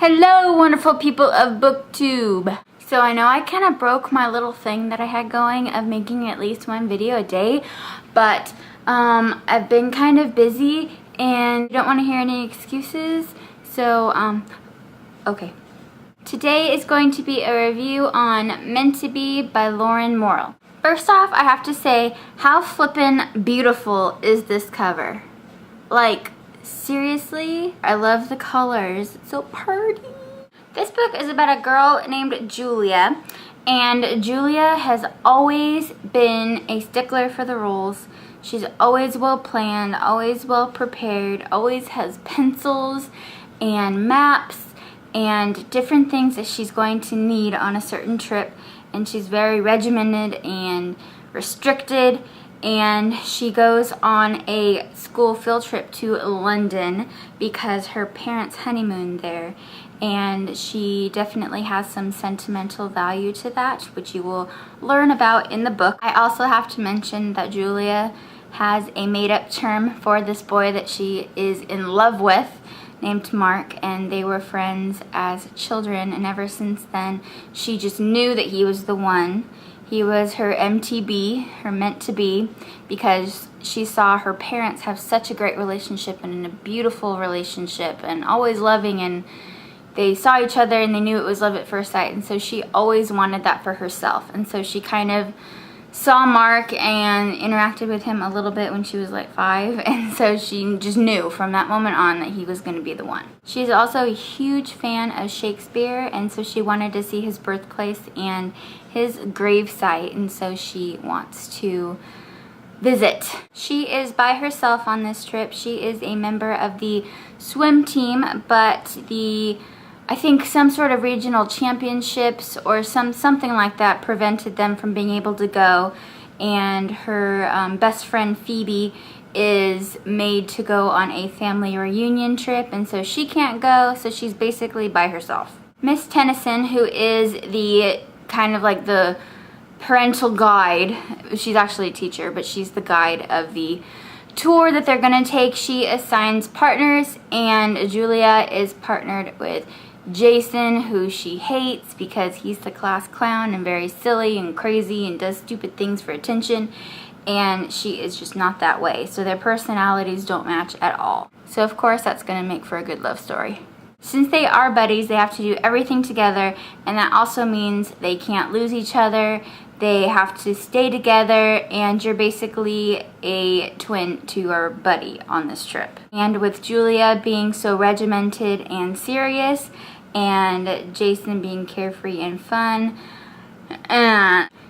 Hello, wonderful people of BookTube. So I know I kind of broke my little thing that I had going of making at least one video a day, but I've been kind of busy and I don't want to hear any excuses. So, okay. Today is going to be a review on Meant to Be by Lauren Morrill. First off, I have to say, how flippin' beautiful is this cover? Like, seriously, I love the colors. It's so pretty. This book is about a girl named Julia, and Julia has always been a stickler for the rules. She's always well planned, always well prepared, always has pencils and maps and different things that she's going to need on a certain trip, and she's very regimented and restricted. And she goes on a school field trip to London because her parents honeymoon there, and she definitely has some sentimental value to that, which you will learn about in the book. I also have to mention that Julia has a made-up term for this boy that she is in love with named Mark, and they were friends as children, and ever since then she just knew that he was the one. He was her MTB, her meant to be, because she saw her parents have such a great relationship and a beautiful relationship and always loving, and they saw each other and they knew it was love at first sight, and so she always wanted that for herself. And so she kind of saw Mark and interacted with him a little bit when she was like 5, and so she just knew from that moment on that he was going to be the one. She's also a huge fan of Shakespeare, and so she wanted to see his birthplace and his gravesite, and so she wants to visit. She is by herself on this trip. She is a member of the swim team, but I think some sort of regional championships or something like that prevented them from being able to go, and her best friend Phoebe is made to go on a family reunion trip, and so she can't go, so she's basically by herself. Miss Tennyson, who is the kind of like the parental guide, she's actually a teacher, but she's the guide of the tour that they're gonna take, she assigns partners, and Julia is partnered with Jason, who she hates because he's the class clown and very silly and crazy and does stupid things for attention, and she is just not that way, so their personalities don't match at all. So of course that's going to make for a good love story. Since they are buddies, they have to do everything together, and that also means they can't lose each other. They have to stay together, and you're basically a twin to your buddy on this trip. And with Julia being so regimented and serious, and Jason being carefree and fun.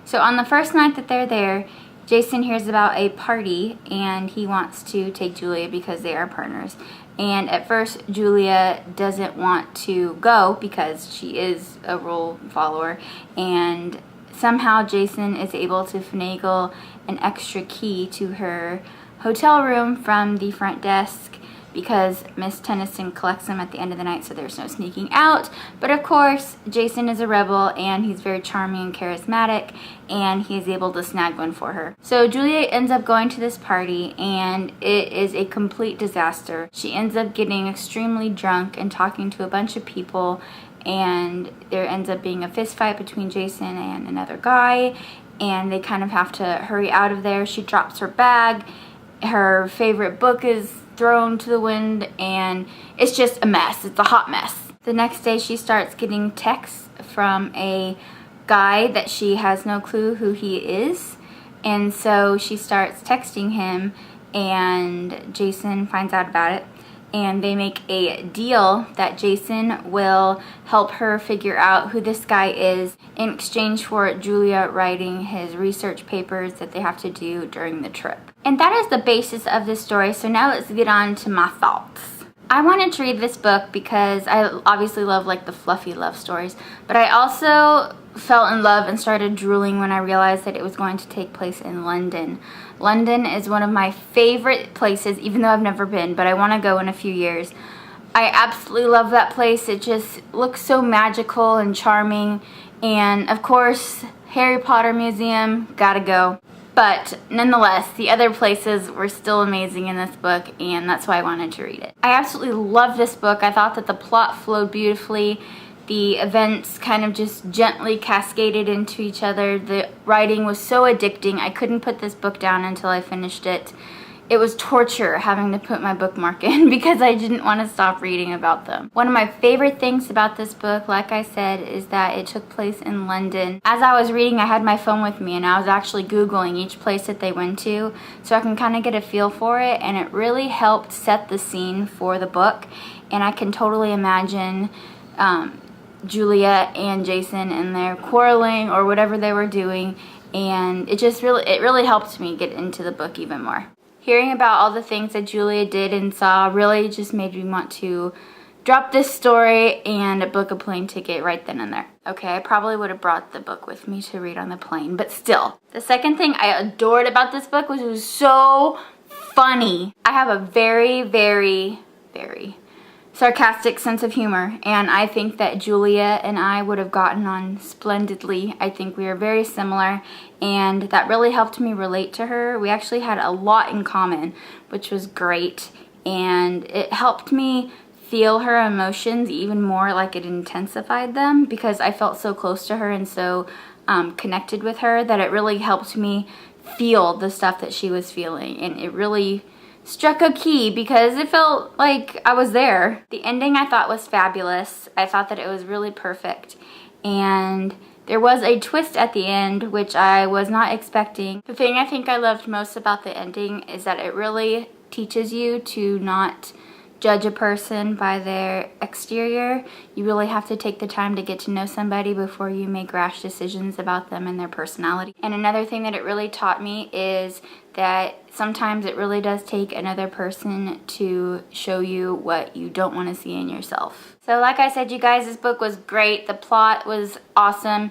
So on the first night that they're there, Jason hears about a party, and he wants to take Julia because they are partners. And at first, Julia doesn't want to go because she is a rule follower, and somehow Jason is able to finagle an extra key to her hotel room from the front desk because Miss Tennyson collects them at the end of the night, so there's no sneaking out. But of course, Jason is a rebel, and he's very charming and charismatic, and he is able to snag one for her. So Julia ends up going to this party, and it is a complete disaster. She ends up getting extremely drunk and talking to a bunch of people, and there ends up being a fist fight between Jason and another guy, and they kind of have to hurry out of there. She drops her bag, her favorite book is thrown to the wind, and it's just a mess. It's a hot mess. The next day she starts getting texts from a guy that she has no clue who he is, and so she starts texting him, and Jason finds out about it, and they make a deal that Jason will help her figure out who this guy is in exchange for Julia writing his research papers that they have to do during the trip. And that is the basis of this story, so now let's get on to my thoughts. I wanted to read this book because I obviously love like the fluffy love stories, but I also fell in love and started drooling when I realized that it was going to take place in London. London is one of my favorite places, even though I've never been, but I want to go in a few years. I absolutely love that place. It just looks so magical and charming, and of course, Harry Potter Museum, gotta go. But nonetheless, the other places were still amazing in this book, and that's why I wanted to read it. I absolutely love this book. I thought that the plot flowed beautifully. The events kind of just gently cascaded into each other. The writing was so addicting. I couldn't put this book down until I finished it. It was torture having to put my bookmark in because I didn't want to stop reading about them. One of my favorite things about this book, like I said, is that it took place in London. As I was reading, I had my phone with me and I was actually Googling each place that they went to so I can kind of get a feel for it, and it really helped set the scene for the book. And I can totally imagine Julia and Jason and their quarreling or whatever they were doing, and it really helped me get into the book even more. Hearing about all the things that Julia did and saw really just made me want to drop this story and book a plane ticket right then and there. Okay, I probably would have brought the book with me to read on the plane, but still. The second thing I adored about this book was it was so funny. I have a very, very, very sarcastic sense of humor, and I think that Julia and I would have gotten on splendidly. I think we are very similar, and that really helped me relate to her. We actually had a lot in common, which was great, and it helped me feel her emotions even more, like it intensified them, because I felt so close to her and so connected with her that it really helped me feel the stuff that she was feeling, and it really struck a key because it felt like I was there. The ending I thought was fabulous. I thought that it was really perfect, and there was a twist at the end which I was not expecting. The thing I think I loved most about the ending is that it really teaches you to not judge a person by their exterior. You really have to take the time to get to know somebody before you make rash decisions about them and their personality. And another thing that it really taught me is that sometimes it really does take another person to show you what you don't want to see in yourself. So like I said, you guys, this book was great. The plot was awesome.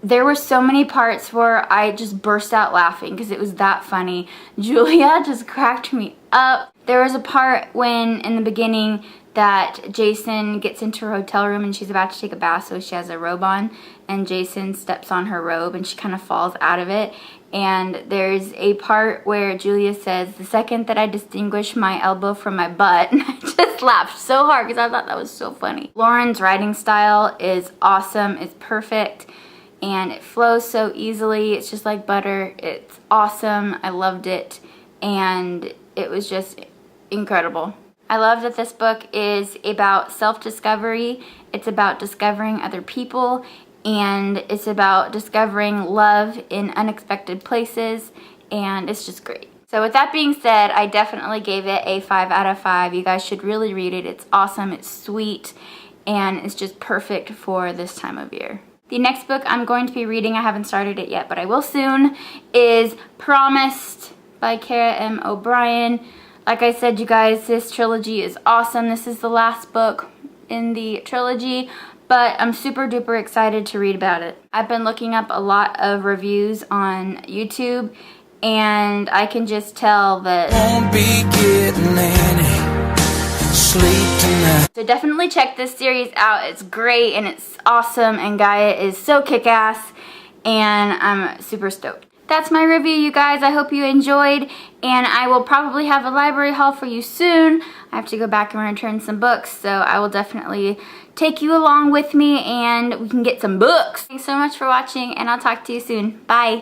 There were so many parts where I just burst out laughing because it was that funny. Julia just cracked me up. There was a part when, in the beginning, that Jason gets into her hotel room and she's about to take a bath, so she has a robe on, and Jason steps on her robe and she kind of falls out of it. And there's a part where Julia says, "The second that I distinguish my elbow from my butt," and I just laughed so hard because I thought that was so funny. Lauren's writing style is awesome. It's perfect. And it flows so easily. It's just like butter. It's awesome. I loved it. And it was just incredible. I love that this book is about self-discovery. It's about discovering other people. And it's about discovering love in unexpected places. And it's just great. So with that being said, I definitely gave it a 5 out of 5. You guys should really read it. It's awesome. It's sweet. And it's just perfect for this time of year. The next book I'm going to be reading, I haven't started it yet, but I will soon, is Promised by Kara M. O'Brien. Like I said, you guys, this trilogy is awesome. This is the last book in the trilogy, but I'm super duper excited to read about it. I've been looking up a lot of reviews on YouTube, and I can just tell that won't be getting any sleep tonight. So definitely check this series out. It's great and it's awesome, and Gaia is so kick-ass, and I'm super stoked. That's my review, you guys. I hope you enjoyed, and I will probably have a library haul for you soon. I have to go back and return some books, so I will definitely take you along with me and we can get some books. Thanks so much for watching, and I'll talk to you soon. Bye.